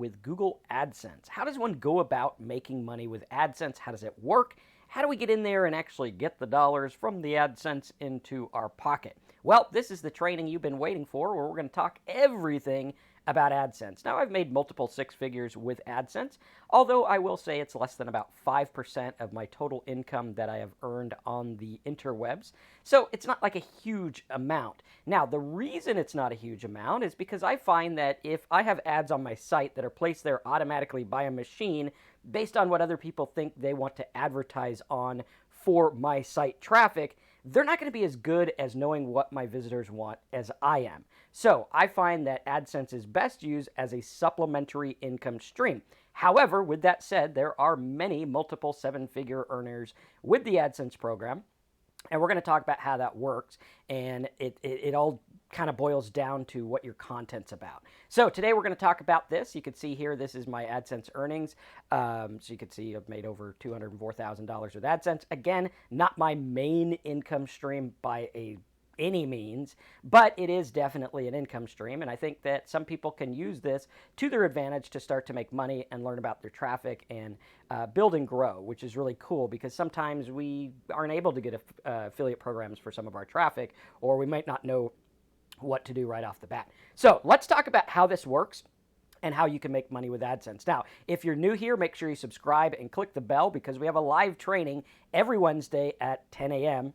with Google AdSense. How does one go about making money with AdSense? How does it work? How do we get in there and actually get the dollars from the AdSense into our pocket? Well, this is the training you've been waiting for, where we're going to talk everything about AdSense. Now, I've made multiple six figures with AdSense, although I will say it's less than about 5% of my total income that I have earned on the interwebs. So it's not like a huge amount. Now, the reason it's not a huge amount is because I find that if I have ads on my site that are placed there automatically by a machine based on what other people think they want to advertise on for my site traffic, they're not going to be as good as knowing what my visitors want as I am. So I find that AdSense is best used as a supplementary income stream. However, with that said, there are many multiple seven-figure earners with the AdSense program, and we're going to talk about how that works, and it all kind of boils down to what your content's about. So today we're going to talk about this. You can see here, this is my AdSense earnings. So you can see I've made over $204,000 with AdSense. Again, not my main income stream by any means, but it is definitely an income stream, and I think that some people can use this to their advantage to start to make money and learn about their traffic and build and grow, which is really cool because sometimes we aren't able to get affiliate programs for some of our traffic, or we might not know what to do right off the bat. So let's talk about how this works and how you can make money with AdSense. Now, if you're new here, make sure you subscribe and click the bell because we have a live training every Wednesday at 10 a.m.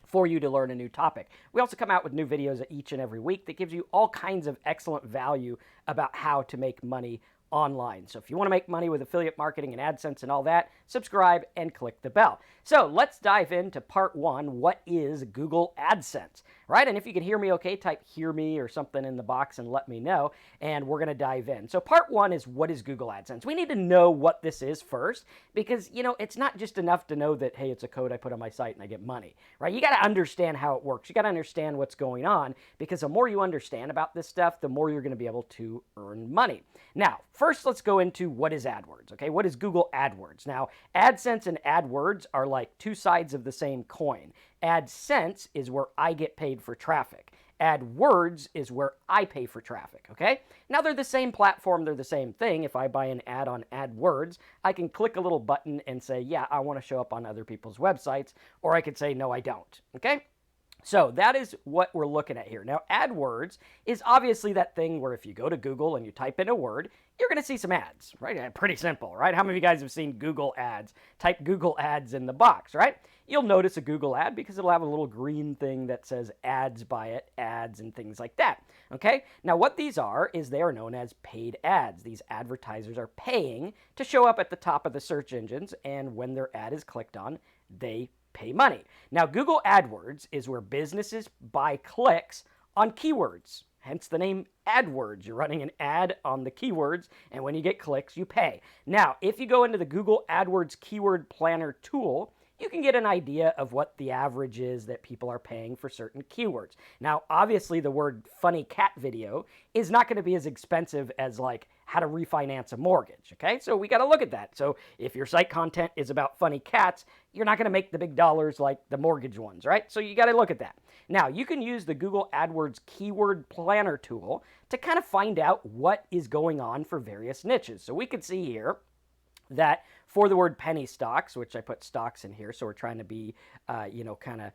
for you to learn a new topic. We also come out with new videos each and every week that gives you all kinds of excellent value about how to make money online. So if you want to make money with affiliate marketing and AdSense and all that, subscribe and click the bell. So let's dive into part one. What is Google AdSense, right? And if you can hear me okay, type hear me or something in the box and let me know, and we're going to dive in. So part one is, what is Google AdSense? We need to know what this is first because, you know, it's not just enough to know that, hey, it's a code I put on my site and I get money, right? You got to understand how it works. You got to understand what's going on because the more you understand about this stuff, the more you're going to be able to earn money. Now, first, let's go into what is AdWords, okay? What is Google AdWords? Now, AdSense and AdWords are like two sides of the same coin. AdSense is where I get paid for traffic. AdWords is where I pay for traffic, okay? Now, they're the same platform, they're the same thing. If I buy an ad on AdWords, I can click a little button and say, yeah, I want to show up on other people's websites, or I could say, no, I don't, okay? So that is what we're looking at here. Now, AdWords is obviously that thing where if you go to Google and you type in a word, you're going to see some ads, right? Pretty simple, right? How many of you guys have seen Google ads? Type Google ads in the box, right? You'll notice a Google ad because it'll have a little green thing that says ads by it, ads and things like that, okay? Now, what these are is they are known as paid ads. These advertisers are paying to show up at the top of the search engines, and when their ad is clicked on, they pay money. Now, Google AdWords is where businesses buy clicks on keywords, hence the name AdWords. You're running an ad on the keywords, and when you get clicks, you pay. Now, if you go into the Google AdWords Keyword Planner tool, you can get an idea of what the average is that people are paying for certain keywords. Now, obviously, the word funny cat video is not going to be as expensive as like how to refinance a mortgage, okay? So we got to look at that. So if your site content is about funny cats, you're not going to make the big dollars like the mortgage ones, right? So you got to look at that. Now, you can use the Google AdWords Keyword Planner tool to kind of find out what is going on for various niches. So we can see here that for the word penny stocks, which I put stocks in here, so we're trying to be, kind of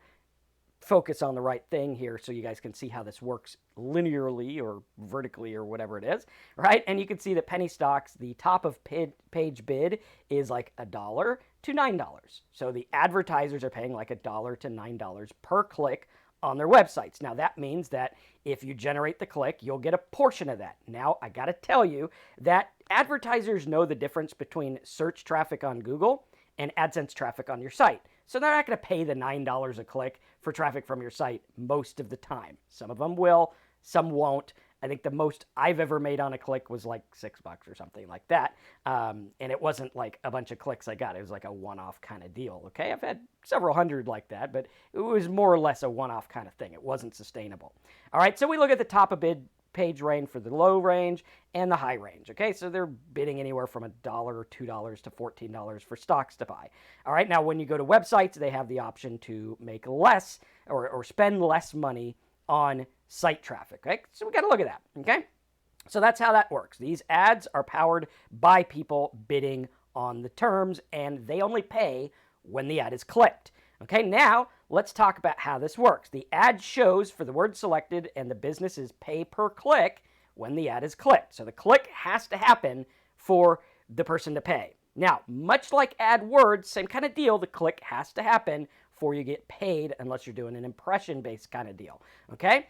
focus on the right thing here so you guys can see how this works linearly or vertically or whatever it is, right? And you can see that penny stocks, the top of page bid is like $1 to $9. So the advertisers are paying like $1 to $9 per click on their websites. Now, that means that if you generate the click, you'll get a portion of that. Now, I got to tell you that advertisers know the difference between search traffic on Google and AdSense traffic on your site. So they're not going to pay the $9 a click for traffic from your site most of the time. Some of them will, some won't. I think the most I've ever made on a click was like $6 or something like that. And it wasn't like a bunch of clicks I got. It was like a one-off kind of deal, okay? I've had several hundred like that, but it was more or less a one-off kind of thing. It wasn't sustainable. All right, so we look at the top of bid page range for the low range and the high range, okay? So they're bidding anywhere from $1 or $2 to $14 for stocks to buy. All right, now when you go to websites, they have the option to make less or spend less money on site traffic, okay? So we got to look at that, okay? So that's how that works. These ads are powered by people bidding on the terms, and they only pay when the ad is clicked. Okay, now let's talk about how this works. The ad shows for the word selected, and the business is pay per click when the ad is clicked. So the click has to happen for the person to pay. Now, much like AdWords, same kind of deal, the click has to happen before you get paid unless you're doing an impression-based kind of deal, okay?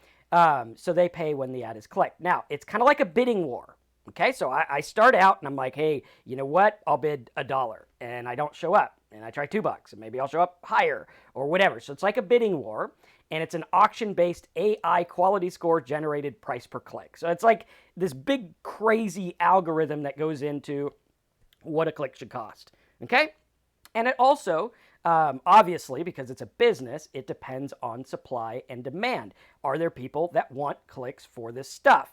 So they pay when the ad is clicked. Now, it's kind of like a bidding war, okay? So I start out and I'm like, hey, you know what? I'll bid $1 and I don't show up and I try $2 and maybe I'll show up higher or whatever. So it's like a bidding war, and it's an auction-based AI quality score generated price per click. So it's like this big crazy algorithm that goes into what a click should cost, okay? And it also, obviously, because it's a business, it depends on supply and demand. Are there people that want clicks for this stuff?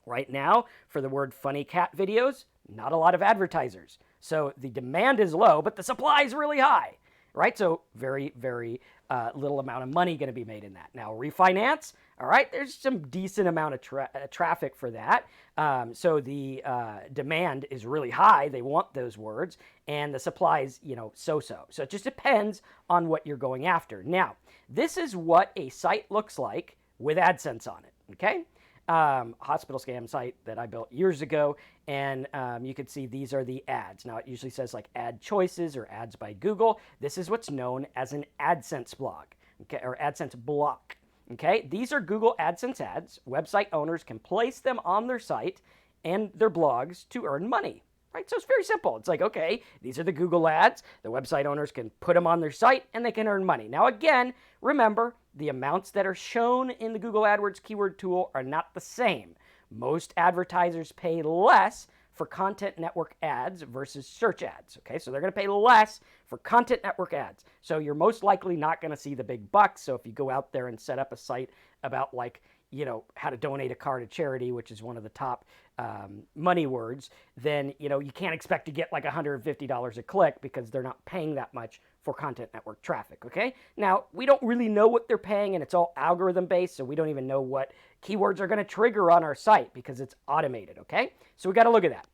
Right now, for the word funny cat videos, not a lot of advertisers. So the demand is low, but the supply is really high, right? So very, very little amount of money going to be made in that. Now, refinance, all right, there's some decent amount of traffic for that. So the demand is really high. They want those words, and the supply is, so-so. So it just depends on what you're going after. Now, this is what a site looks like with AdSense on it, okay? Hospital scam site that I built years ago, and you can see these are the ads. Now, it usually says like ad choices or ads by Google. This is what's known as an AdSense blog, okay, or AdSense block. Okay, these are Google AdSense ads. Website owners can place them on their site and their blogs to earn money, right? So it's very simple. It's like, okay, these are the Google ads. The website owners can put them on their site and they can earn money. Now, again, remember, the amounts that are shown in the Google AdWords keyword tool are not the same. Most advertisers pay less for content network ads versus search ads, okay? So they're going to pay less for content network ads. So you're most likely not going to see the big bucks. So if you go out there and set up a site about like, how to donate a car to charity, which is one of the top money words, then, you can't expect to get like $150 a click because they're not paying that much for content network traffic, okay? Now, we don't really know what they're paying, and it's all algorithm-based, so we don't even know what keywords are going to trigger on our site because it's automated, okay? So we got to look at that.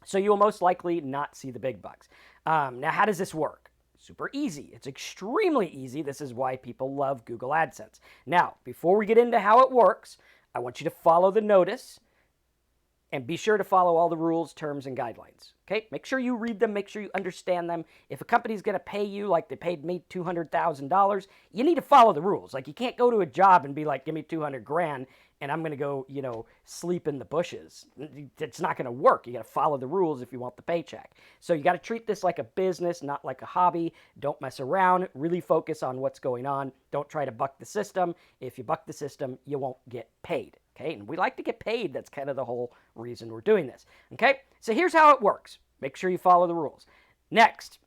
So you will most likely not see the big bucks. Now, how does this work? Super easy. It's extremely easy. This is why people love Google AdSense. Now, before we get into how it works, I want you to follow the notice and be sure to follow all the rules, terms, and guidelines. Okay? Make sure you read them. Make sure you understand them. If a company's going to pay you like they paid me $200,000, you need to follow the rules. Like, you can't go to a job and be like, give me 200 grand and I'm going to go, sleep in the bushes. It's not going to work. You got to follow the rules if you want the paycheck. So you got to treat this like a business, not like a hobby. Don't mess around. Really focus on what's going on. Don't try to buck the system. If you buck the system, you won't get paid. Okay, and we like to get paid. That's kind of the whole reason we're doing this. Okay, so here's how it works. Make sure you follow the rules. Next,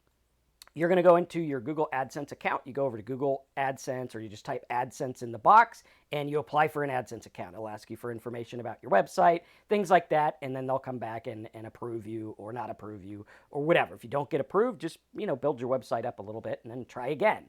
you're going to go into your Google AdSense account. You go over to Google AdSense, or you just type AdSense in the box, and you apply for an AdSense account. It'll ask you for information about your website, things like that, and then they'll come back and approve you or not approve you or whatever. If you don't get approved, just build your website up a little bit and then try again.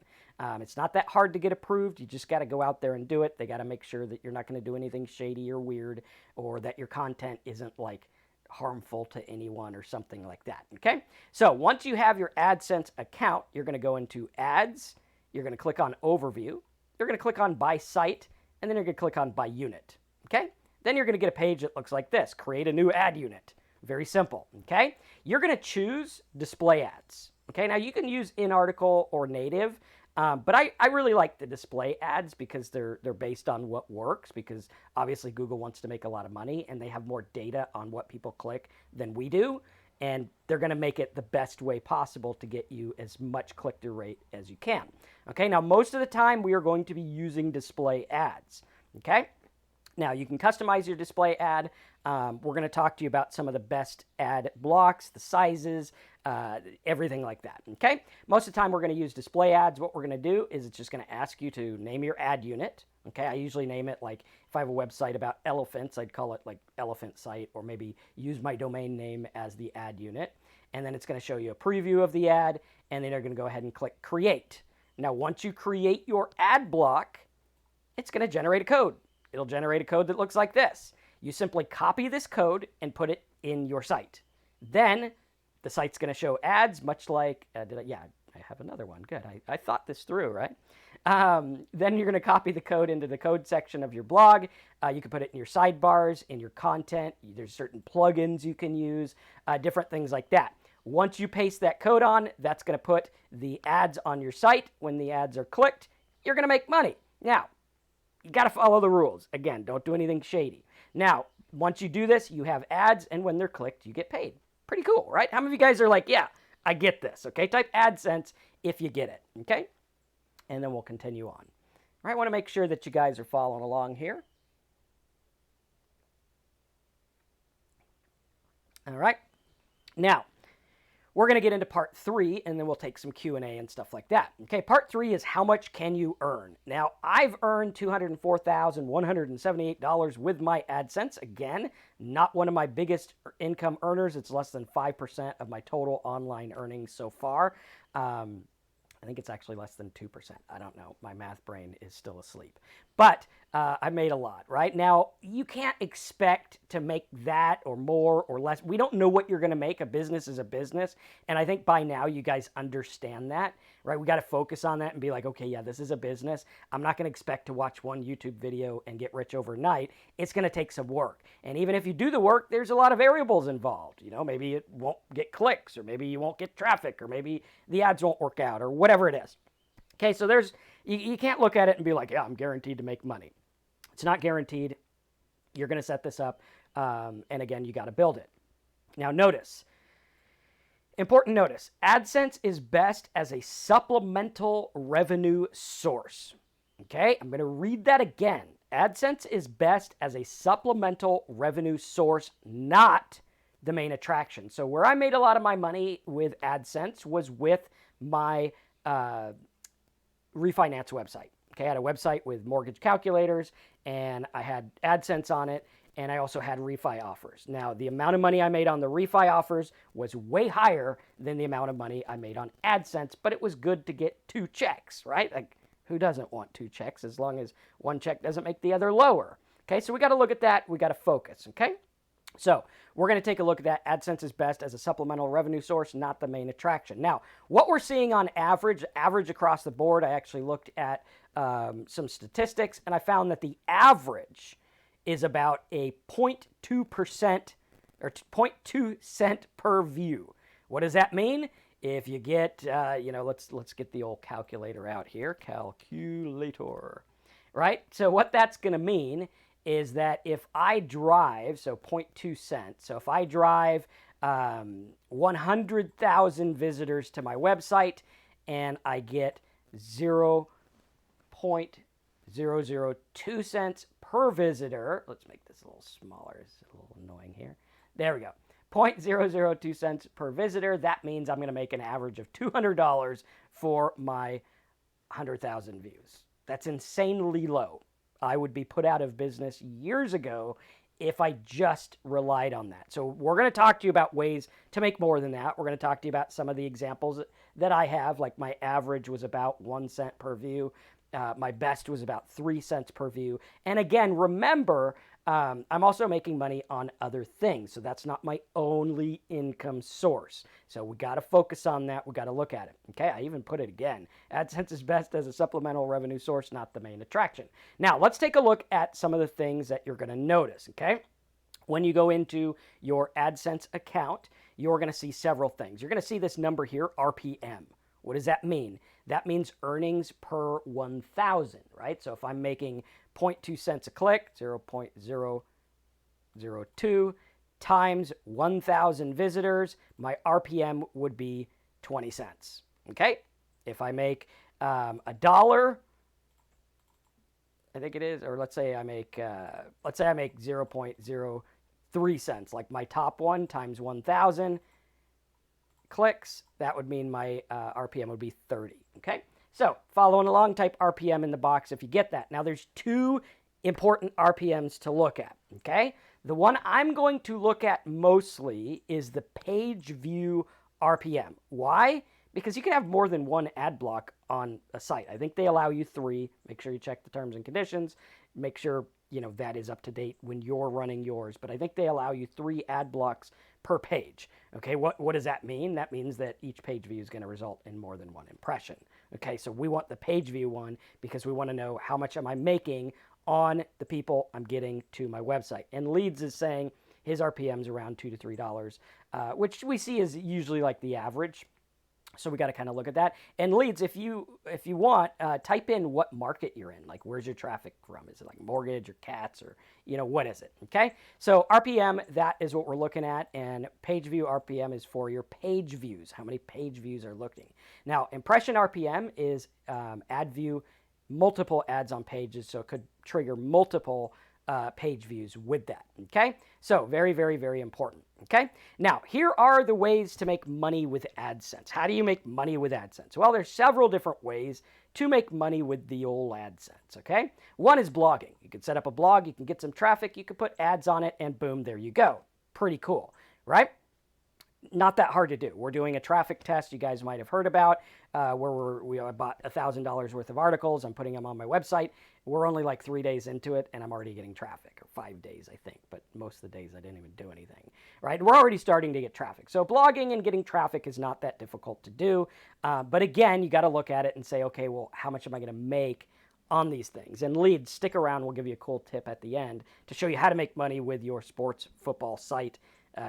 It's not that hard to get approved. You just got to go out there and do it. They got to make sure that you're not going to do anything shady or weird, or that your content isn't like harmful to anyone or something like that, okay? So once you have your AdSense account, you're going to go into Ads, you're going to click on Overview, you're going to click on By Site, and then you're going to click on By Unit, okay? Then you're going to get a page that looks like this, Create a New Ad Unit. Very simple, okay? You're going to choose Display Ads, okay? Now, you can use in-article or native, but I really like the display ads because they're based on what works, because obviously Google wants to make a lot of money and they have more data on what people click than we do, and they're going to make it the best way possible to get you as much click-through rate as you can. Okay, now most of the time we are going to be using display ads, okay? Now, you can customize your display ad. We're going to talk to you about some of the best ad blocks, the sizes, everything like that, okay? Most of the time, we're going to use display ads. What we're going to do is it's just going to ask you to name your ad unit, okay? I usually name it, like, if I have a website about elephants, I'd call it, like, elephant site, or maybe use my domain name as the ad unit. And then it's going to show you a preview of the ad, and then you're going to go ahead and click Create. Now, once you create your ad block, it's going to generate a code. It'll generate a code that looks like this. You simply copy this code and put it in your site. Then the site's going to show ads, much like, I have another one. Good. I thought this through, right? Then you're going to copy the code into the code section of your blog. You can put it in your sidebars, in your content. There's certain plugins you can use, different things like that. Once you paste that code on, that's going to put the ads on your site. When the ads are clicked, you're going to make money. Now, you got to follow the rules. Again, don't do anything shady. Now, once you do this, you have ads, and when they're clicked, you get paid. Pretty cool, right? How many of you guys are like, yeah, I get this, okay? Type AdSense if you get it, okay? And then we'll continue on. All right, I want to make sure that you guys are following along here. All right. Now, we're going to get into part 3, and then we'll take some Q&A and stuff like that. Okay, part 3 is how much can you earn? Now, I've earned $204,178 with my AdSense. Again, not one of my biggest income earners. It's less than 5% of my total online earnings so far. I think it's actually less than 2%. I don't know. My math brain is still asleep. But I made a lot, right? Now, you can't expect to make that or more or less. We don't know what you're going to make. A business is a business. And I think by now you guys understand that, right? We got to focus on that and be like, okay, yeah, this is a business. I'm not going to expect to watch one YouTube video and get rich overnight. It's going to take some work. And even if you do the work, there's a lot of variables involved. You know, maybe it won't get clicks, or maybe you won't get traffic, or maybe the ads won't work out, or whatever it is. Okay, so you can't look at it and be like, yeah, I'm guaranteed to make money. It's not guaranteed. You're going to set this up, and again, you got to build it. Now, notice, important notice, AdSense is best as a supplemental revenue source. Okay, I'm going to read that again. AdSense is best as a supplemental revenue source, not the main attraction. So where I made a lot of my money with AdSense was with my refinance website. Okay, I had a website with mortgage calculators, and I had AdSense on it, and I also had refi offers. Now, the amount of money I made on the refi offers was way higher than the amount of money I made on AdSense, but it was good to get 2 checks, right? Like, who doesn't want 2 checks as long as one check doesn't make the other lower? Okay, so we got to look at that. We got to focus, okay? So we're going to take a look at that. AdSense is best as a supplemental revenue source, not the main attraction. Now, what we're seeing on average across the board, I actually looked at some statistics, and I found that the average is about a 0.2% or 0.2 cent per view. What does that mean? If you get, let's get the old calculator out here. Calculator, right? So what that's going to mean is that if I drive, so 0.2 cents, so if I drive 100,000 visitors to my website and I get 0.002 cents per visitor, let's make this a little smaller, it's a little annoying here. There we go. 0.002 cents per visitor, that means I'm going to make an average of $200 for my 100,000 views. That's insanely low. I would be put out of business years ago if I just relied on that. So we're going to talk to you about ways to make more than that. We're going to talk to you about some of the examples that I have, like my average was about 1 cent per view. My best was about 3 cents per view. And again, remember, I'm also making money on other things. So that's not my only income source. So we got to focus on that. We got to look at it. Okay, I even put it again. AdSense is best as a supplemental revenue source, not the main attraction. Now, let's take a look at some of the things that you're going to notice, okay? When you go into your AdSense account, you're going to see several things. You're going to see this number here, RPM. What does that mean? That means earnings per 1,000, right? So if I'm making 0.2 cents a click, 0.002 times 1,000 visitors, my RPM would be 20 cents, okay? If I make $1, I think it is, or let's say I make 0.03 cents, like my top one times 1,000 clicks, that would mean my RPM would be 30, okay? So following along, type RPM in the box if you get that. Now there's 2 important RPMs to look at, okay? The one I'm going to look at mostly is the page view RPM. Why? because you can have more than one ad block on a site. I think they allow you 3. Make sure you check the terms and conditions. Make sure, that is up to date when you're running yours. But I think they allow you 3 ad blocks per page. Okay, what does that mean? That means that each page view is going to result in more than one impression. Okay, so we want the page view one because we want to know how much am I making on the people I'm getting to my website. And Leads is saying his RPM is around $2 to $3, which we see is usually like the average. So we got to kind of look at that. And Leads, if you want, type in what market you're in. Like, where's your traffic from? Is it like mortgage or cats or, what is it? Okay. So RPM, that is what we're looking at. And page view RPM is for your page views. How many page views are looking? Now, impression RPM is ad view, multiple ads on pages. So it could trigger multiple page views with that. Okay. So very, very, very important. Okay. Now, here are the ways to make money with AdSense. How do you make money with AdSense? Well, there's several different ways to make money with the old AdSense. Okay. One is blogging. You can set up a blog, you can get some traffic, you can put ads on it, and boom, there you go. Pretty cool, right? Not that hard to do. We're doing a traffic test you guys might have heard about where we bought $1,000 worth of articles. I'm putting them on my website. We're only like 3 days into it, and I'm already getting traffic, or 5 days, I think. But most of the days I didn't even do anything, right? We're already starting to get traffic. So blogging and getting traffic is not that difficult to do. But again, you got to look at it and say, okay, well, how much am I going to make on these things? And Leads, stick around. We'll give you a cool tip at the end to show you how to make money with your sports football site.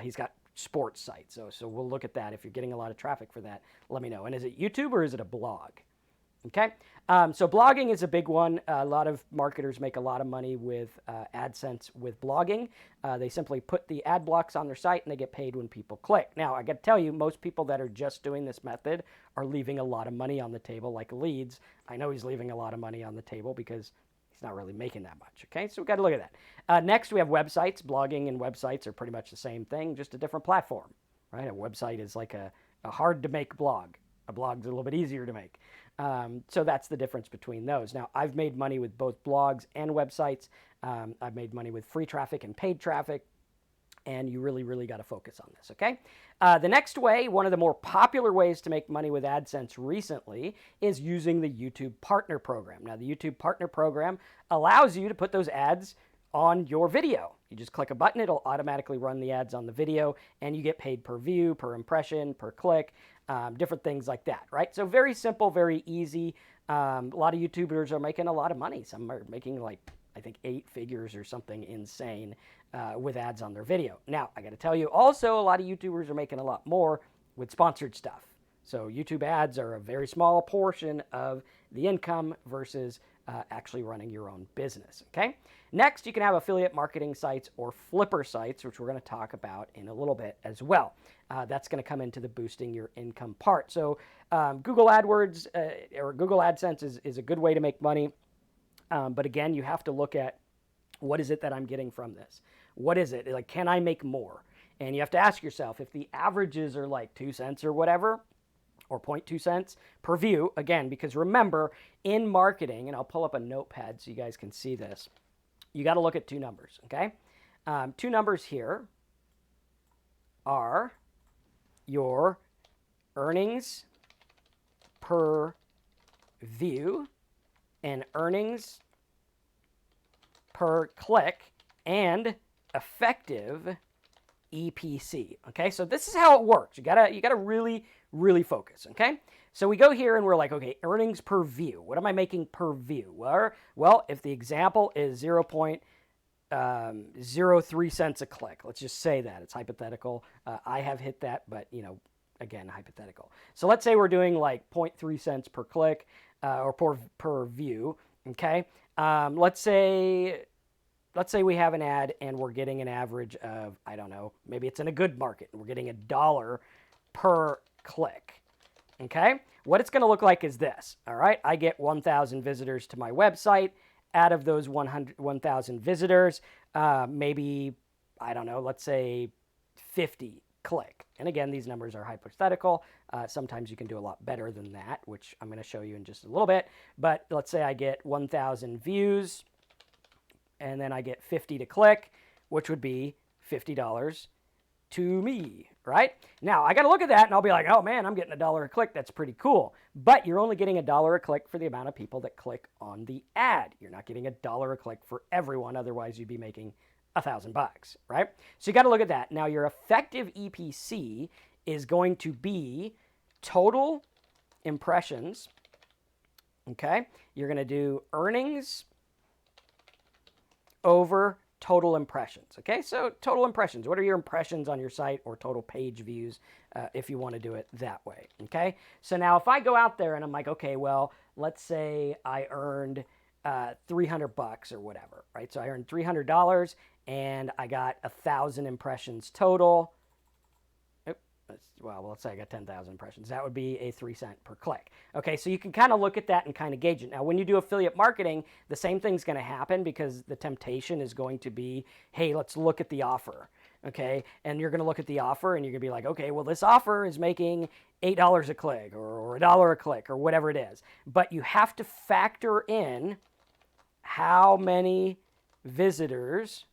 He's got sports site. So we'll look at that. If you're getting a lot of traffic for that, let me know. And is it YouTube or is it a blog? Okay. So blogging is a big one. A lot of marketers make a lot of money with AdSense with blogging. They simply put the ad blocks on their site and they get paid when people click. Now, I got to tell you, most people that are just doing this method are leaving a lot of money on the table, like Leads. I know he's leaving a lot of money on the table because he's not really making that much. Okay, so we got to look at that. Next, we have websites. Blogging and websites are pretty much the same thing, just a different platform, right? A website is like a hard to make blog. A blog's a little bit easier to make. So that's the difference between those. Now, I've made money with both blogs and websites. I've made money with free traffic and paid traffic. And you really, really got to focus on this, okay? The next way, one of the more popular ways to make money with AdSense recently is using the YouTube Partner Program. Now, the YouTube Partner Program allows you to put those ads on your video. You just click a button, it'll automatically run the ads on the video, and you get paid per view, per impression, per click, different things like that, right? So very simple, very easy. A lot of YouTubers are making a lot of money. Some are making like, I think 8 figures or something insane with ads on their video. Now, I got to tell you, also, a lot of YouTubers are making a lot more with sponsored stuff. So YouTube ads are a very small portion of the income versus actually running your own business, okay? Next, you can have affiliate marketing sites or flipper sites, which we're going to talk about in a little bit as well. That's going to come into the boosting your income part. So Google AdWords or Google AdSense is a good way to make money. But again, you have to look at what is it that I'm getting from this? What is it? Like, can I make more? And you have to ask yourself, if the averages are like 2 cents or whatever, or 0.2 cents per view, again, because remember, in marketing, and I'll pull up a notepad so you guys can see this, you got to look at 2 numbers, okay? 2 numbers here are your earnings per view and earnings per click and effective EPC. Okay, so this is how it works. You gotta really focus. Okay, so we go here and we're like, okay, earnings per view. What am I making per view? Well, if the example is 0.03 cents a click, let's just say that it's hypothetical. I have hit that, but again, hypothetical. So let's say we're doing like 0.3 cents per click or per view. Okay, let's say we have an ad and we're getting an average of, I don't know, maybe it's in a good market and we're getting $1 per click. Okay, what it's going to look like is this. All right, I get 1,000 visitors to my website. Out of those 1,000 visitors, maybe, I don't know, let's say 50 click. And again, these numbers are hypothetical. Sometimes you can do a lot better than that, which I'm going to show you in just a little bit. But let's say I get 1,000 views, and then I get 50 to click, which would be $50 to me. right? Now, I got to look at that and I'll be like, oh man, I'm getting $1 a click. That's pretty cool. But you're only getting $1 a click for the amount of people that click on the ad. You're not getting $1 a click for everyone. Otherwise, you'd be making $1,000, right? So you got to look at that. Now, your effective EPC is going to be total impressions. Okay? You're going to do earnings over total impressions. Okay, so total impressions. What are your impressions on your site, or total page views if you want to do it that way? Okay, so now if I go out there and I'm like, okay, well, let's say I earned $300 or whatever, right? So I earned $300 and I got 1,000 impressions total. Well, let's say I got 10,000 impressions. That would be a 3 cent per click. Okay, so you can kind of look at that and kind of gauge it. Now, when you do affiliate marketing, the same thing's going to happen, because the temptation is going to be, hey, let's look at the offer. Okay, and you're going to look at the offer and you're going to be like, okay, well, this offer is making $8 a click or $1 a click or whatever it is. But you have to factor in how many visitors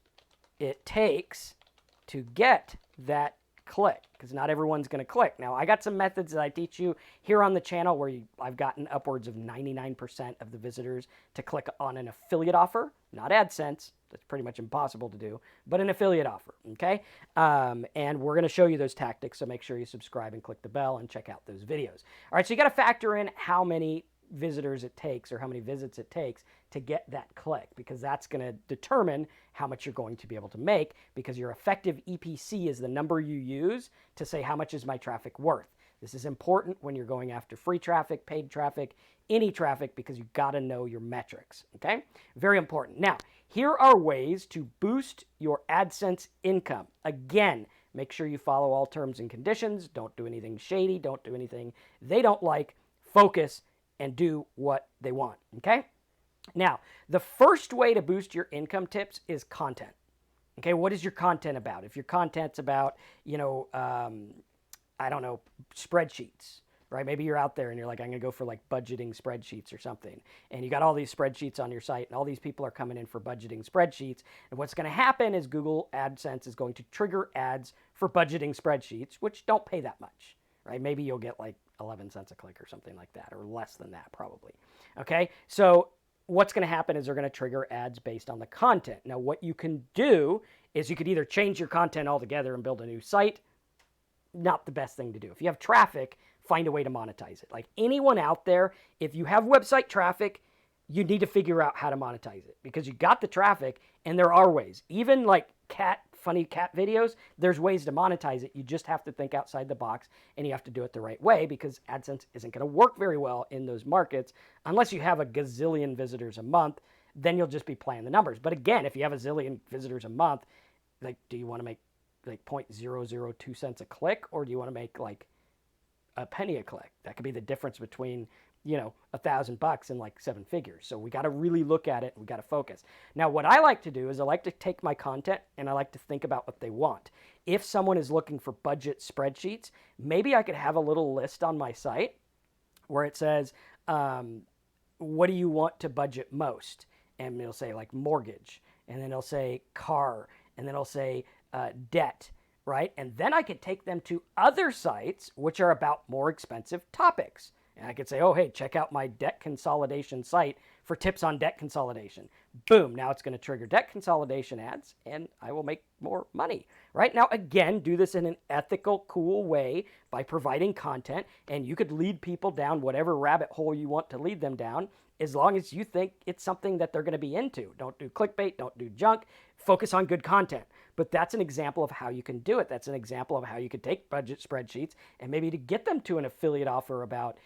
it takes to get that click, because not everyone's going to click. Now, I got some methods that I teach you here on the channel where I've gotten upwards of 99% of the visitors to click on an affiliate offer, not AdSense. That's pretty much impossible to do, but an affiliate offer, okay? And we're going to show you those tactics, so make sure you subscribe and click the bell and check out those videos. All right, so you got to factor in how many visitors it takes, or how many visits it takes to get that click, because that's going to determine how much you're going to be able to make, because your effective EPC is the number you use to say how much is my traffic worth. This is important when you're going after free traffic, paid traffic, any traffic, because you've got to know your metrics, okay? Very important. Now, here are ways to boost your AdSense income. Again, make sure you follow all terms and conditions. Don't do anything shady. Don't do anything they don't like. Focus and do what they want, okay? Now, the first way to boost your income tips is content. Okay, what is your content about? If your content's about, I don't know, spreadsheets, right? Maybe you're out there and you're like, I'm going to go for like budgeting spreadsheets or something. And you got all these spreadsheets on your site and all these people are coming in for budgeting spreadsheets. And what's going to happen is Google AdSense is going to trigger ads for budgeting spreadsheets, which don't pay that much, right? Maybe you'll get like 11 cents a click or something like that, or less than that probably. Okay, so what's going to happen is they're going to trigger ads based on the content. Now, what you can do is you could either change your content altogether and build a new site. Not the best thing to do. If you have traffic, find a way to monetize it. Like anyone out there, if you have website traffic, you need to figure out how to monetize it, because you got the traffic and there are ways. Even like funny cat videos, there's ways to monetize it. You just have to think outside the box and you have to do it the right way, because AdSense isn't going to work very well in those markets unless you have a gazillion visitors a month. Then you'll just be playing the numbers. But again, if you have a zillion visitors a month, like, do you want to make like 0.002 cents a click, or do you want to make like a penny a click? That could be the difference between, $1,000 and like 7 figures. So we got to really look at it. We got to focus. Now, what I like to do is I like to take my content and I like to think about what they want. If someone is looking for budget spreadsheets, maybe I could have a little list on my site where it says, what do you want to budget most? And it'll say like mortgage, and then it'll say car, and then it'll say debt, right? And then I could take them to other sites which are about more expensive topics. And I could say, oh, hey, check out my debt consolidation site for tips on debt consolidation. Boom, now it's going to trigger debt consolidation ads, and I will make more money, right? Now, again, do this in an ethical, cool way by providing content, and you could lead people down whatever rabbit hole you want to lead them down, as long as you think it's something that they're going to be into. Don't do clickbait, don't do junk, focus on good content. But that's an example of how you can do it. That's an example of how you could take budget spreadsheets and maybe to get them to an affiliate offer about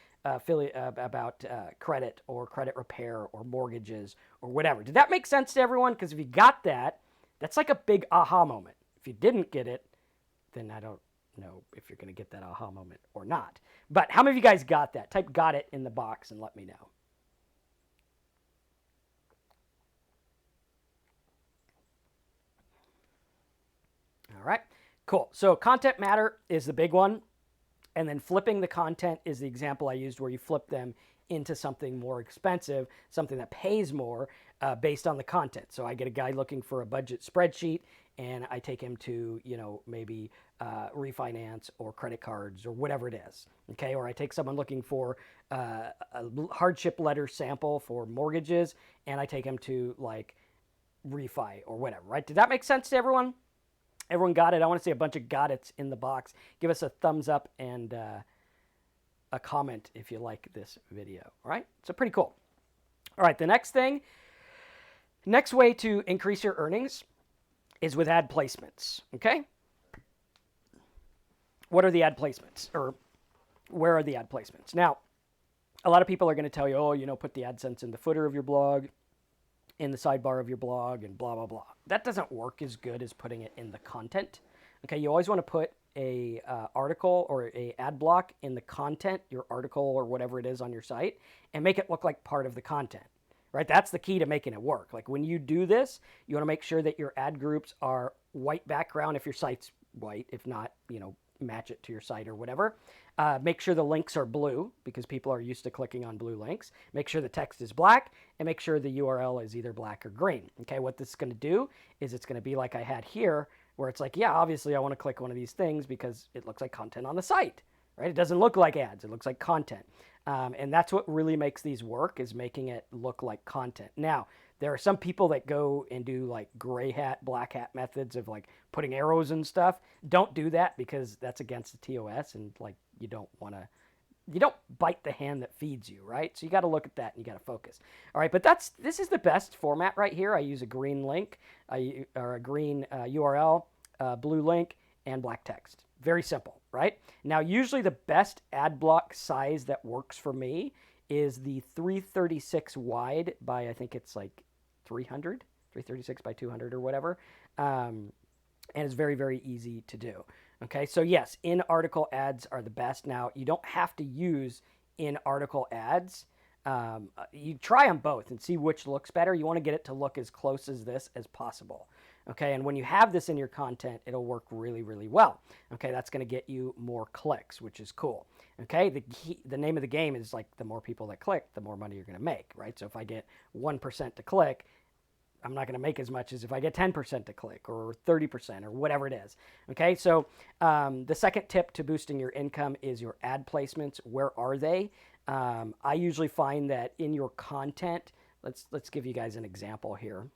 credit or credit repair or mortgages or whatever. Did that make sense to everyone? Because if you got that, that's like a big aha moment. If you didn't get it, then I don't know if you're going to get that aha moment or not. But how many of you guys got that? Type "got it" in the box and let me know. All right, cool. So content matter is the big one. And then flipping the content is the example I used, where you flip them into something more expensive, something that pays more based on the content. So I get a guy looking for a budget spreadsheet, and I take him to, maybe refinance or credit cards or whatever it is. Okay. Or I take someone looking for a hardship letter sample for mortgages, and I take him to like refi or whatever, right? Did that make sense to everyone? Everyone got it? I want to see a bunch of got it's in the box. Give us a thumbs up and a comment if you like this video. All right. So pretty cool. All right. The next way to increase your earnings is with ad placements. Okay. What are the ad placements, or where are the ad placements? Now, a lot of people are going to tell you, oh, put the AdSense in the footer of your blog, in the sidebar of your blog, and blah, blah, blah. That doesn't work as good as putting it in the content. Okay, you always want to put a article or a ad block in the content, your article or whatever it is on your site, and make it look like part of the content, right? That's the key to making it work. Like when you do this, you want to make sure that your ad groups are white background if your site's white. If not, match it to your site or whatever. Make sure the links are blue because people are used to clicking on blue links. Make sure the text is black, and make sure the URL is either black or green. Okay, what this is going to do is it's going to be like I had here, where it's like, yeah, obviously I want to click one of these things because it looks like content on the site, right? It doesn't look like ads. It looks like content. And that's what really makes these work, is making it look like content. Now, there are some people that go and do like gray hat, black hat methods of like putting arrows and stuff. Don't do that because that's against the TOS, and like you don't bite the hand that feeds you, right? So you got to look at that and you got to focus. All right, but this is the best format right here. I use a green link, or a green URL, blue link, and black text. Very simple, right? Now, usually the best ad block size that works for me is the 336 wide by, I think it's like 336 by 200 or whatever. And it's very, very easy to do. Okay, so yes, in-article ads are the best. Now, you don't have to use in-article ads. You try them both and see which looks better. You want to get it to look as close as this as possible. Okay, and when you have this in your content, it'll work really, really well. Okay, that's going to get you more clicks, which is cool. Okay, the name of the game is like the more people that click, the more money you're going to make, right? So if I get 1% to click, I'm not going to make as much as if I get 10% to click or 30% or whatever it is. Okay, so the second tip to boosting your income is your ad placements. Where are they? I usually find that in your content, let's give you guys an example here.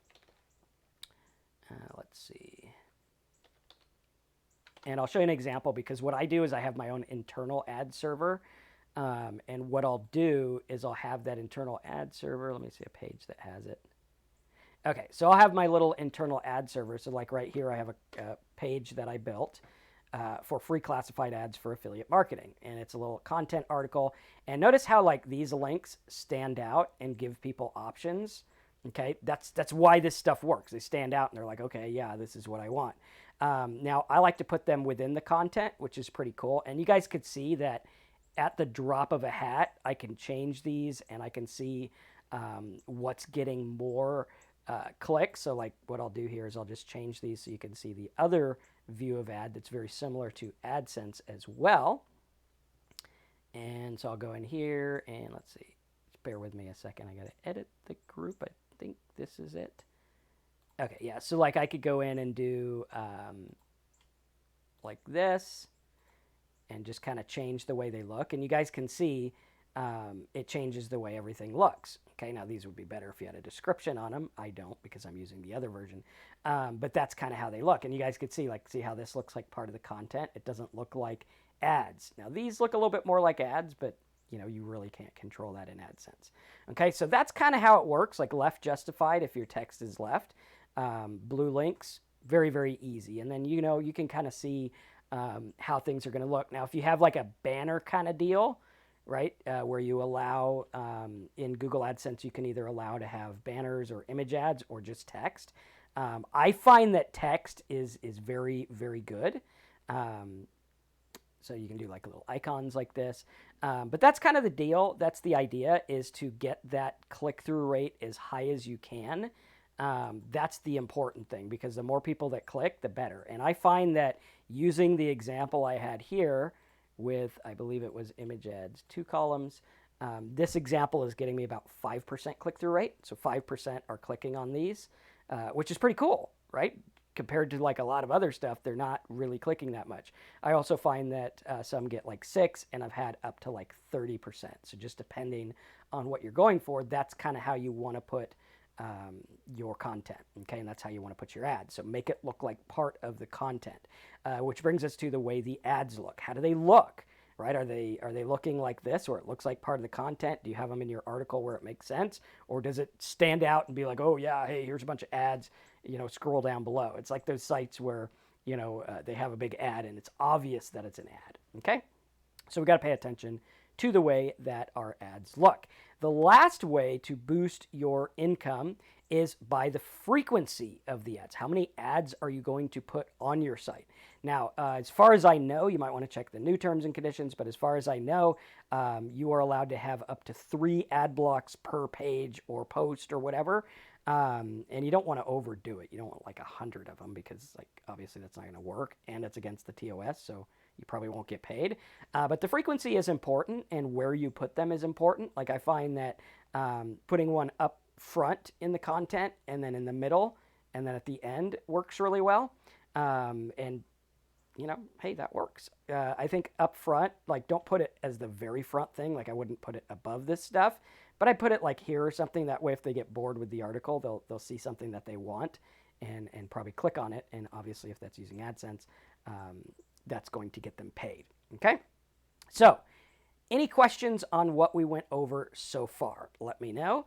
Let's see. And I'll show you an example because what I do is I have my own internal ad server. And what I'll do is I'll have that internal ad server. Let me see a page that has it. Okay, so I'll have my little internal ad server. So like right here, I have a page that I built for free classified ads for affiliate marketing. And it's a little content article. And notice how like these links stand out and give people options. Okay, that's why this stuff works. They stand out and they're like, okay, yeah, this is what I want. Now, I like to put them within the content, which is pretty cool. And you guys could see that at the drop of a hat, I can change these and I can see what's getting more clicks. So like what I'll do here is I'll just change these so you can see the other view of ad that's very similar to AdSense as well. And so I'll go in here and let's see. Just bear with me a second. I got to edit the group. I think this is it. Okay, yeah. So like I could go in and do like this and just kind of change the way they look. And you guys can see it changes the way everything looks. Okay, now these would be better if you had a description on them. I don't because I'm using the other version. But that's kind of how they look. And you guys could see how this looks like part of the content. It doesn't look like ads. Now these look a little bit more like ads, but you really can't control that in AdSense. Okay, so that's kind of how it works, like left justified if your text is left. Blue links, very, very easy. And then, you can kind of see how things are going to look. Now, if you have like a banner kind of deal, right, where you allow, in Google AdSense, you can either allow to have banners or image ads or just text. I find that text is very, very good. So you can do like little icons like this. But that's kind of the deal. That's the idea, is to get that click-through rate as high as you can. That's the important thing, because the more people that click, the better. And I find that using the example I had here with, I believe it was image ads, 2 columns, this example is getting me about 5% click-through rate. So 5% are clicking on these, which is pretty cool, right? compared to like a lot of other stuff, they're not really clicking that much. I also find that some get like 6, and I've had up to like 30%. So just depending on what you're going for, that's kind of how you want to put your content, okay? And that's how you want to put your ads. So make it look like part of the content, which brings us to the way the ads look. How do they look? Right? Are they looking like this, where it looks like part of the content? Do you have them in your article where it makes sense, or does it stand out and be like, oh yeah, hey, here's a bunch of ads? Scroll down below. It's like those sites where they have a big ad and it's obvious that it's an ad. Okay, so we got to pay attention to the way that our ads look. The last way to boost your income is by the frequency of the ads. How many ads are you going to put on your site? Now, as far as I know, you might want to check the new terms and conditions, but as far as I know, you are allowed to have up to 3 ad blocks per page or post or whatever. And you don't want to overdo it. You don't want like 100 of them, because like obviously that's not going to work, and it's against the TOS, so you probably won't get paid. But the frequency is important, and where you put them is important. Like I find that putting one up front in the content, and then in the middle, and then at the end works really well. And hey, that works. I think up front, like don't put it as the very front thing. Like I wouldn't put it above this stuff, but I put it like here or something. That way, if they get bored with the article, they'll see something that they want and probably click on it. And obviously, if that's using AdSense, that's going to get them paid. Okay, so any questions on what we went over so far? Let me know.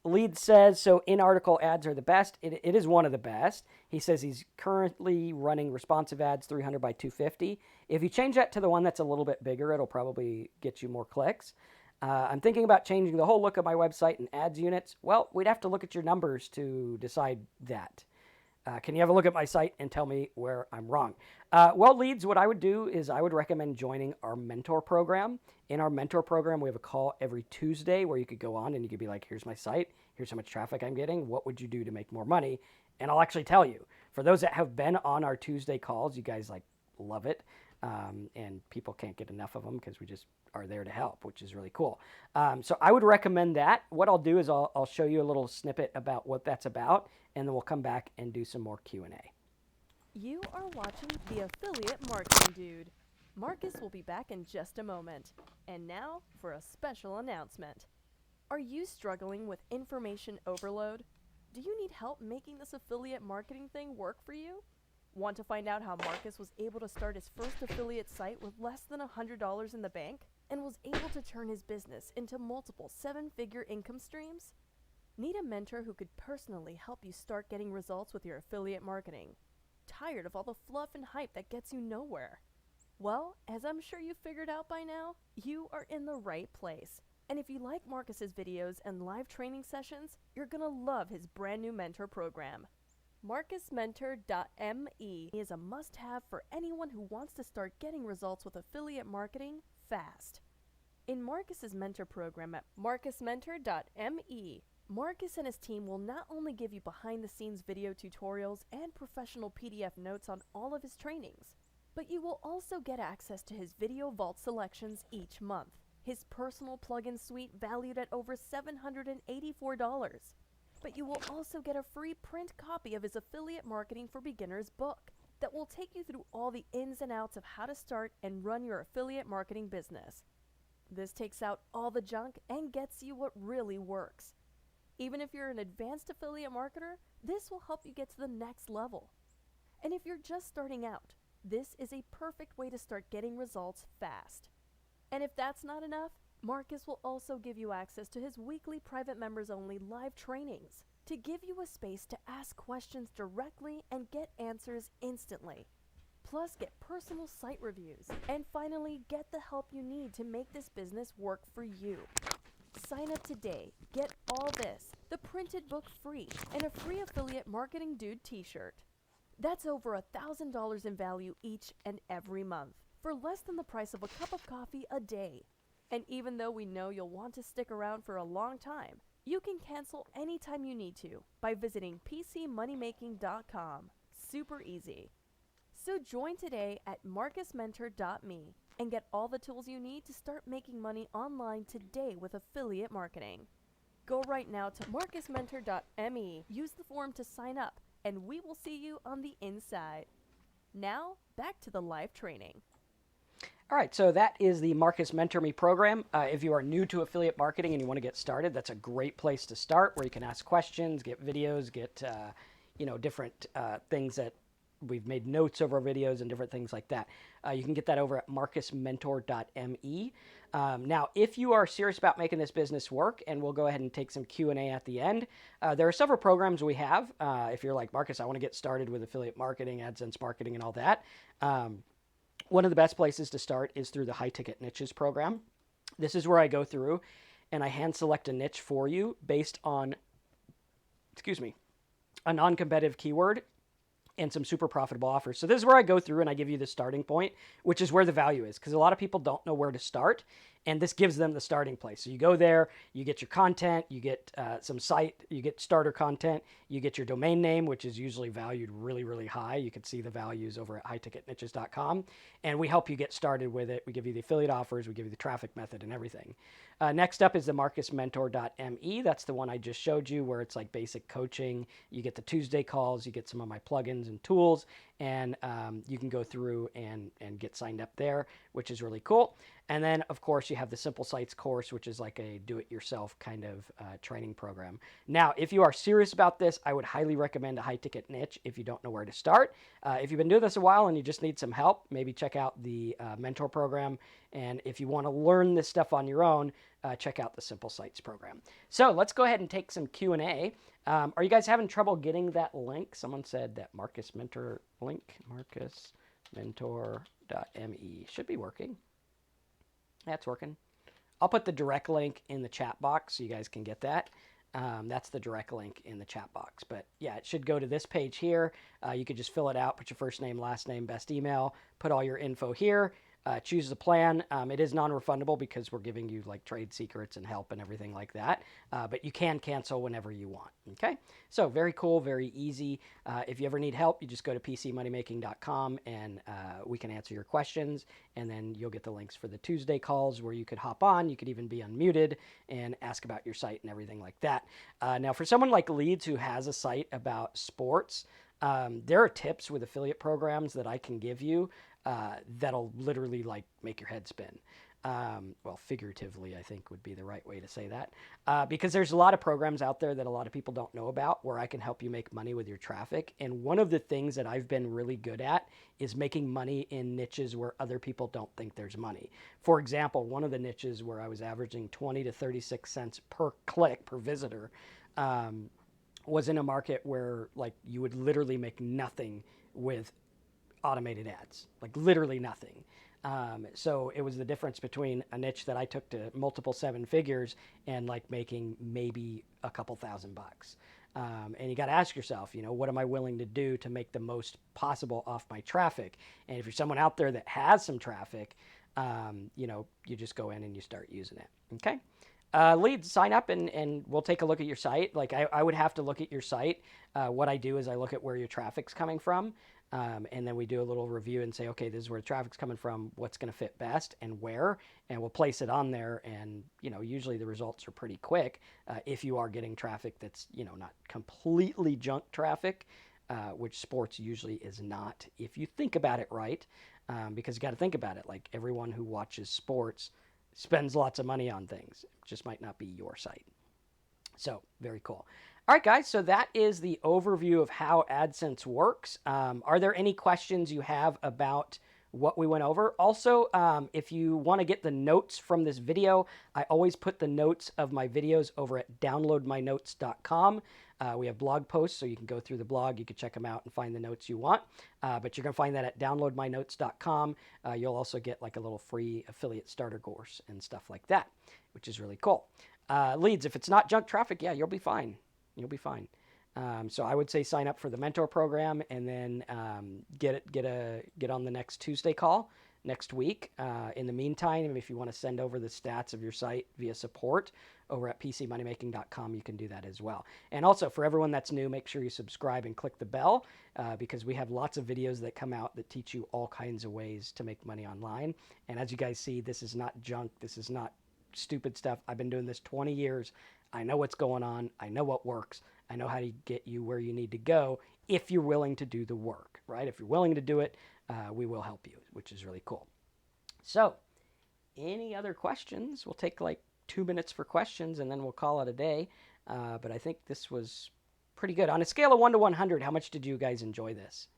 Lead says, so in-article ads are the best. It is one of the best. He says he's currently running responsive ads 300 by 250. If you change that to the one that's a little bit bigger, it'll probably get you more clicks. I'm thinking about changing the whole look of my website and ads units. Well, we'd have to look at your numbers to decide that. Can you have a look at my site and tell me where I'm wrong? Well, Leads, what I would do is I would recommend joining our mentor program. In our mentor program, we have a call every Tuesday where you could go on and you could be like, here's my site. Here's how much traffic I'm getting. What would you do to make more money? And I'll actually tell you. For those that have been on our Tuesday calls, you guys like love it. And people can't get enough of them because we just are there to help, which is really cool. So I would recommend that. What I'll do is I'll show you a little snippet about what that's about, and then we'll come back and do some more Q&A. You are watching The Affiliate Marketing Dude. Marcus will be back in just a moment. And now for a special announcement. Are you struggling with information overload? Do you need help making this affiliate marketing thing work for you? Want to find out how Marcus was able to start his first affiliate site with less than $100 in the bank and was able to turn his business into multiple 7-figure income streams? Need a mentor who could personally help you start getting results with your affiliate marketing? Tired of all the fluff and hype that gets you nowhere? Well, as I'm sure you've figured out by now, you are in the right place. And if you like Marcus's videos and live training sessions, you're gonna love his brand new mentor program. MarcusMentor.me is a must-have for anyone who wants to start getting results with affiliate marketing fast. In Marcus's mentor program at MarcusMentor.me, Marcus and his team will not only give you behind-the-scenes video tutorials and professional PDF notes on all of his trainings, but you will also get access to his video vault selections each month, his personal plugin suite valued at over $784. But you will also get a free print copy of his Affiliate Marketing for Beginners book that will take you through all the ins and outs of how to start and run your affiliate marketing business. This takes out all the junk and gets you what really works. Even if you're an advanced affiliate marketer, this will help you get to the next level. And if you're just starting out, this is a perfect way to start getting results fast. And if that's not enough, Marcus will also give you access to his weekly private members-only live trainings to give you a space to ask questions directly and get answers instantly. Plus, get personal site reviews, and finally, get the help you need to make this business work for you. Sign up today, get all this, the printed book free, and a free Affiliate Marketing Dude t-shirt. That's over $1,000 in value each and every month, for less than the price of a cup of coffee a day. And even though we know you'll want to stick around for a long time, you can cancel anytime you need to by visiting PCMoneymaking.com. Super easy. So join today at MarcusMentor.me and get all the tools you need to start making money online today with affiliate marketing. Go right now to MarcusMentor.me, use the form to sign up, and we will see you on the inside. Now, back to the live training. All right, so that is the Marcus Mentor Me program. If you are new to affiliate marketing and you want to get started, that's a great place to start, where you can ask questions, get videos, get different things that we've made notes over our videos and different things like that. You can get that over at marcusmentor.me. Now, if you are serious about making this business work, and we'll go ahead and take some Q&A at the end, there are several programs we have. If you're like, Marcus, I want to get started with affiliate marketing, AdSense marketing, and all that. One of the best places to start is through the high ticket niches program. This is where I go through and I hand select a niche for you based on, a non-competitive keyword and some super profitable offers. So this is where I go through and I give you the starting point, which is where the value is, because a lot of people don't know where to start, and this gives them the starting place. So you go there, you get your content, you get some site, you get starter content, you get your domain name, which is usually valued really, really high. You can see the values over at highticketniches.com, and we help you get started with it. We give you the affiliate offers, we give you the traffic method and everything. Next up is the marcusmentor.me. That's the one I just showed you, where it's like basic coaching. You get the Tuesday calls, you get some of my plugins and tools, and you can go through and get signed up there, which is really cool. And then, of course, you have the Simple Sites course, which is like a do-it-yourself kind of training program. Now, if you are serious about this, I would highly recommend a high-ticket niche if you don't know where to start. If you've been doing this a while and you just need some help, maybe check out the mentor program. And if you want to learn this stuff on your own, check out the Simple Sites program. So let's go ahead and take some Q&A. Are you guys having trouble getting that link? Someone said that Marcus Mentor link, marcusmentor.me. Should be working. That's working. I'll put the direct link in the chat box so you guys can get that. That's the direct link in the chat box. But yeah, it should go to this page here. You could just fill it out, put your first name, last name, best email, put all your info here. Choose the plan. It is non-refundable because we're giving you like trade secrets and help and everything like that. But you can cancel whenever you want. Okay, so very cool, very easy. If you ever need help, you just go to pcmoneymaking.com and we can answer your questions. And then you'll get the links for the Tuesday calls where you could hop on. You could even be unmuted and ask about your site and everything like that. Now, for someone like Leeds who has a site about sports, there are tips with affiliate programs that I can give you that'll literally like make your head spin. Well, figuratively, I think would be the right way to say that. Because there's a lot of programs out there that a lot of people don't know about where I can help you make money with your traffic. And one of the things that I've been really good at is making money in niches where other people don't think there's money. For example, one of the niches where I was averaging 20 to 36 cents per click, per visitor, was in a market where like you would literally make nothing with automated ads, like literally nothing. So it was the difference between a niche that I took to multiple seven figures and like making maybe a couple $1,000. And you got to ask yourself, what am I willing to do to make the most possible off my traffic? And if you're someone out there that has some traffic, you just go in and you start using it. Okay. Leads, sign up and we'll take a look at your site. Like I would have to look at your site. What I do is I look at where your traffic's coming from. And then we do a little review and say, okay, this is where the traffic's coming from, what's going to fit best and where, and we'll place it on there. And, usually the results are pretty quick if you are getting traffic that's, not completely junk traffic, which sports usually is not, if you think about it right, because you got to think about it. Like everyone who watches sports spends lots of money on things. It just might not be your site. So very cool. All right, guys, so that is the overview of how AdSense works. Are there any questions you have about what we went over? Also, if you want to get the notes from this video, I always put the notes of my videos over at downloadmynotes.com. We have blog posts, so you can go through the blog. You can check them out and find the notes you want. But you're going to find that at downloadmynotes.com. You'll also get like a little free affiliate starter course and stuff like that, which is really cool. Leads, if it's not junk traffic, yeah, you'll be fine. You'll be fine. So I would say sign up for the mentor program and then get on the next Tuesday call next week. In the meantime, if you want to send over the stats of your site via support over at pcmoneymaking.com, you can do that as well. And also for everyone that's new, make sure you subscribe and click the bell because we have lots of videos that come out that teach you all kinds of ways to make money online. And as you guys see, this is not junk. This is not stupid stuff. I've been doing this 20 years. I know what's going on. I know what works. I know how to get you where you need to go if you're willing to do the work, right? If you're willing to do it, we will help you, which is really cool. So, any other questions? We'll take like 2 minutes for questions and then we'll call it a day. But I think this was pretty good. On a scale of 1 to 100, how much did you guys enjoy this?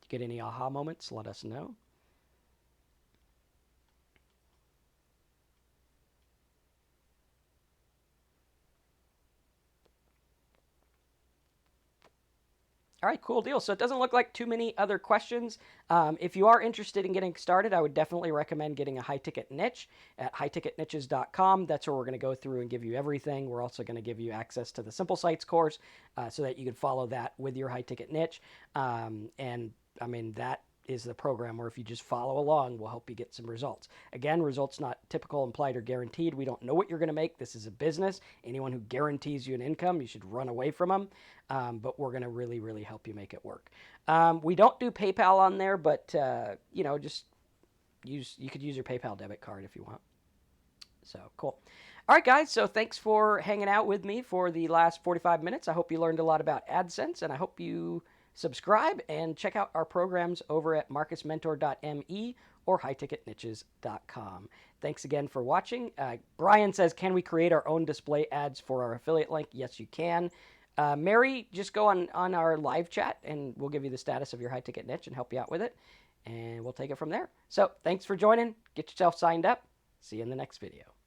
Did you get any aha moments? Let us know. All right, cool deal. So it doesn't look like too many other questions. If you are interested in getting started, I would definitely recommend getting a high-ticket niche at highticketniches.com. That's where we're going to go through and give you everything. We're also going to give you access to the Simple Sites course so that you can follow that with your high-ticket niche. And I mean, that is the program where if you just follow along, we'll help you get some results. Again, results not typical, implied, or guaranteed. We don't know what you're going to make. This is a business. Anyone who guarantees you an income, you should run away from them. But we're going to really, really help you make it work. We don't do PayPal on there, but just you could use your PayPal debit card if you want. So cool. All right, guys. So thanks for hanging out with me for the last 45 minutes. I hope you learned a lot about AdSense, and I hope you subscribe and check out our programs over at marcusmentor.me or highticketniches.com. Thanks again for watching. Brian says, can we create our own display ads for our affiliate link? Yes, you can. Mary, just go on our live chat and we'll give you the status of your high ticket niche and help you out with it. And we'll take it from there. So thanks for joining. Get yourself signed up. See you in the next video.